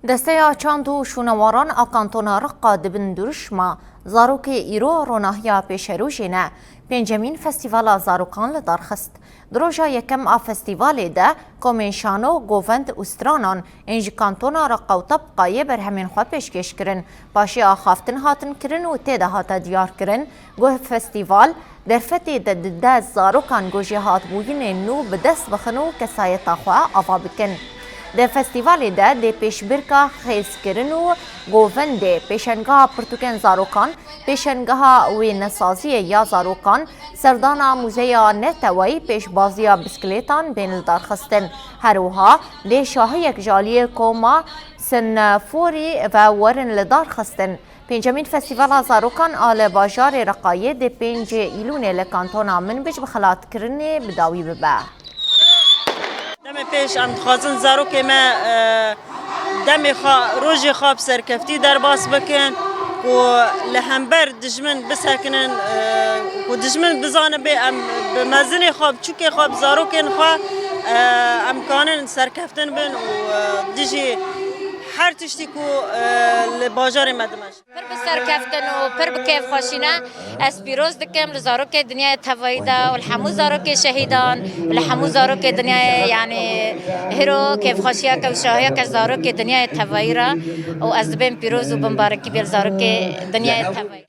دسته چند و شونواران آکانتونا رقا دبن درشما زاروک ایرو روناهیا پیشروژینه پنجمین فستیوال زاروکان لدارخست. دروژا یکم آ فستیوالی ده کومنشانو گووند استرانان انج کانتونا رقا و طبقای بر همین خواه پیشکش کرن باشی آخافتن هاتن کرن و تیده هاتا دیار کرن گوه فستیوال در فتی ده زاروکان گوژی هات بوین نو بدست بخنو کسایتا خواه آفا بکن. ده فستیوالی ده پیشبرکا خیزکرن و گووند پیشنگاه پرتوکن زاروکان پیشنگاه وی نسازی یا زاروکان سردانا موزه نتوی پیش بازی بسکلیتان بین الدارخستن هروها ده شاهی یک جالی کوما سنفوری و ورن لدارخستن. پنجمین فستیوال زاروکان آل باجار رقایه ده 5 ایلون لکانتونا من بج بخلات کرنه بداوی ببه. دم پیش ام خازن زاروک ما دم روزی خواب سرکفتی در باس بکن و لهمبر دجمن بسکنن و دجمن بزانه به ام بمزن خواب چوک خواب زاروکن خواب امکانن سرکفتن بن و دیجی هر تشتی کو لباجار مدمش. پر بسر کفتن و پر بکیف خوشینه اسپیروز دکم لزاروک دنیای تویدا و الحمو زاروک شهیدان و الحمو زاروک دنیای یعنی هرو کیف خوشیا که شاهیا که زاروک دنیای تویرا و از دبیم پیروز و بمبارکی بیل زاروک دنیای تویرا.